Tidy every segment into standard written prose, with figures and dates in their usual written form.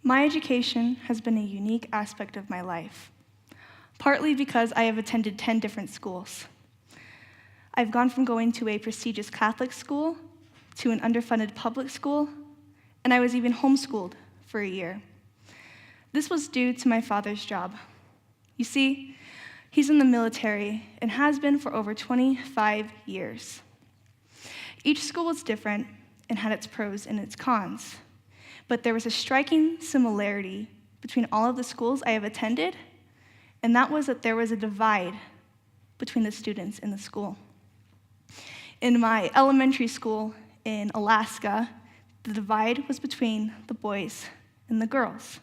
My education has been a unique aspect of my life, partly because I have attended 10 different schools. I've gone from going to a prestigious Catholic school to an underfunded public school, and I was even homeschooled for a year. This was due to my father's job. You see, he's in the military and has been for over 25 years. Each school was different and had its pros and its cons, but there was a striking similarity between all of the schools I have attended, and that was that there was a divide between the students in the school. In my elementary school in Alaska, the divide was between the boys and the girls.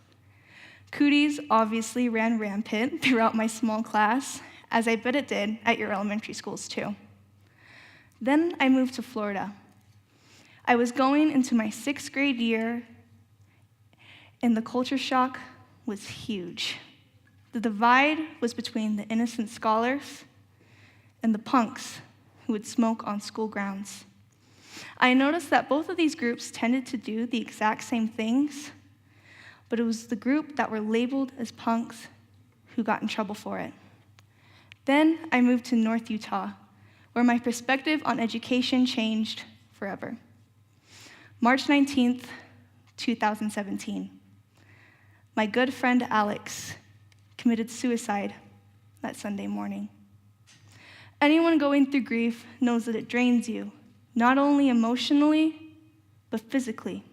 Cooties obviously ran rampant throughout my small class, as I bet it did at your elementary schools too. Then I moved to Florida. I was going into my 6th grade year, and the culture shock was huge. The divide was between the innocent scholars and the punks who would smoke on school grounds. I noticed that both of these groups tended to do the exact same things, but it was the group that were labeled as punks who got in trouble for it. Then I moved to North Utah, where my perspective on education changed forever. March 19th, 2017. My good friend Alex committed suicide that Sunday morning. Anyone going through grief knows that it drains you, not only emotionally, but physically.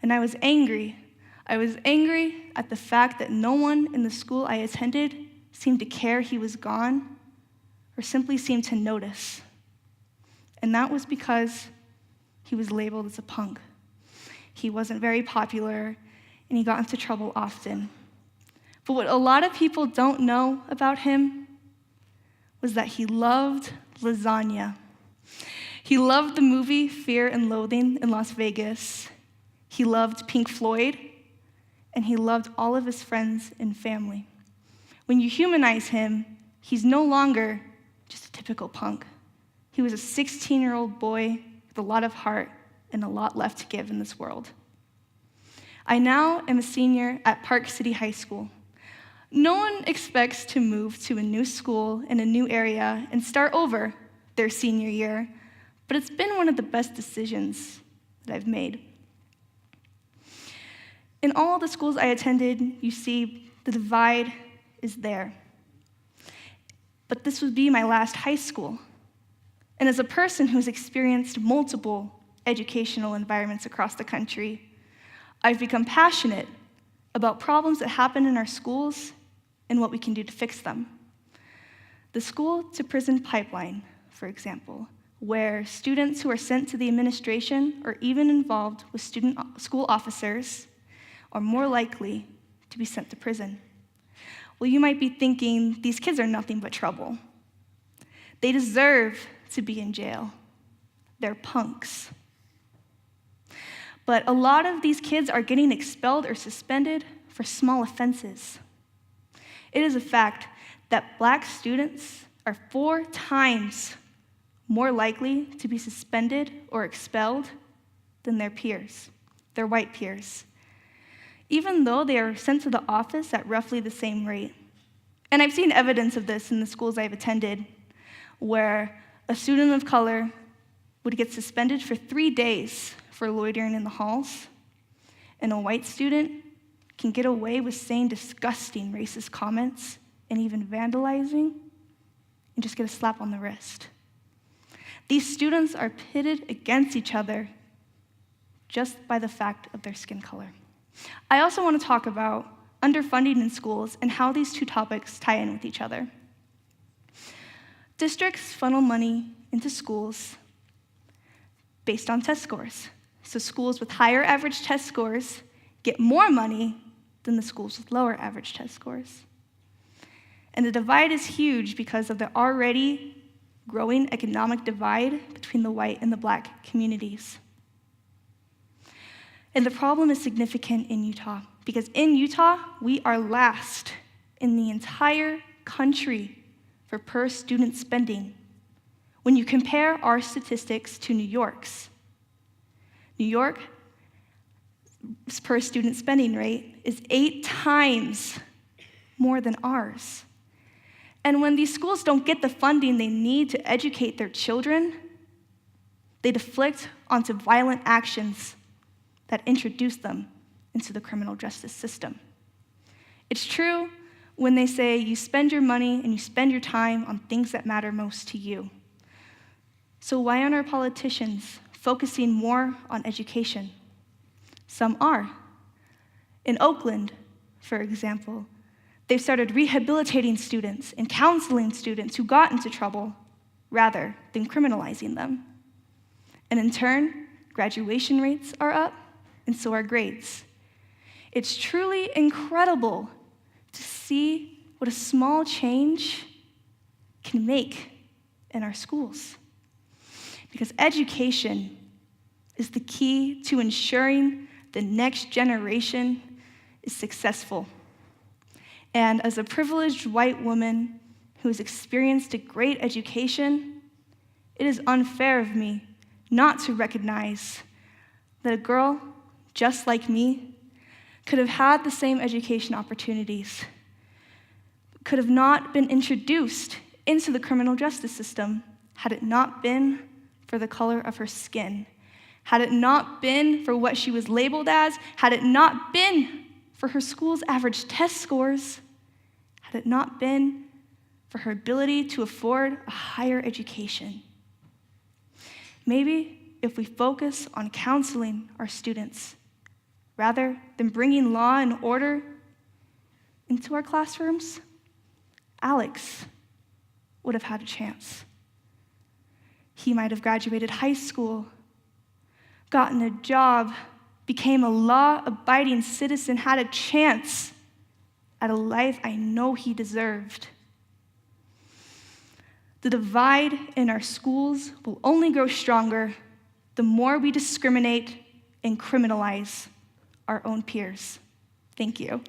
And I was angry. I was angry at the fact that no one in the school I attended seemed to care he was gone or simply seemed to notice. And that was because he was labeled as a punk. He wasn't very popular, and he got into trouble often. But what a lot of people don't know about him was that he loved lasagna. He loved the movie Fear and Loathing in Las Vegas. He loved Pink Floyd, and he loved all of his friends and family. When you humanize him, he's no longer just a typical punk. He was a 16-year-old boy with a lot of heart and a lot left to give in this world. I now am a senior at ParkCity High School. No one expects to move to a new school in a new area and start over their senior year, but it's been one of the best decisions that I've made. In all the schools I attended, you see the divide is there. But this would be my last high school. And as a person who's experienced multiple educational environments across the country, I've become passionate about problems that happen in our schools and what we can do to fix them. The school-to-prison pipeline, for example, where students who are sent to the administration or even involved with school officers are more likely to be sent to prison. Well, you might be thinking, these kids are nothing but trouble. They deserve to be in jail. They're punks. But a lot of these kids are getting expelled or suspended for small offenses. It is a fact that Black students are 4 times more likely to be suspended or expelled than their peers, their white peers, even though they are sent to the office at roughly the same rate. And I've seen evidence of this in the schools I've attended, where a student of color would get suspended for 3 days for loitering in the halls, and a white student can get away with saying disgusting racist comments and even vandalizing and just get a slap on the wrist. These students are pitted against each other just by the fact of their skin color. I also want to talk about underfunding in schools and how these two topics tie in with each other. Districts funnel money into schools based on test scores. So schools with higher average test scores get more money than the schools with lower average test scores. And the divide is huge because of the already growing economic divide between the white and the Black communities. And the problem is significant in Utah, because in Utah, we are last in the entire country for per student spending. When you compare our statistics to New York's, New York per student spending rate is 8 times more than ours. And when these schools don't get the funding they need to educate their children, they deflect onto violent actions that introduce them into the criminal justice system. It's true when they say you spend your money and you spend your time on things that matter most to you. So why aren't our politicians focusing more on education? Some are. In Oakland, for example, they've started rehabilitating students and counseling students who got into trouble rather than criminalizing them. And in turn, graduation rates are up, and so are grades. It's truly incredible to see what a small change can make in our schools. Because education is the key to ensuring the next generation is successful. And as a privileged white woman who has experienced a great education, it is unfair of me not to recognize that a girl just like me could have had the same education opportunities, could have not been introduced into the criminal justice system had it not been for the color of her skin, had it not been for what she was labeled as, had it not been for her school's average test scores, had it not been for her ability to afford a higher education. Maybe if we focus on counseling our students rather than bringing law and order into our classrooms, Alex would have had a chance. He might have graduated high school, gotten a job, became a law-abiding citizen, had a chance at a life I know he deserved. The divide in our schools will only grow stronger the more we discriminate and criminalize our own peers. Thank you.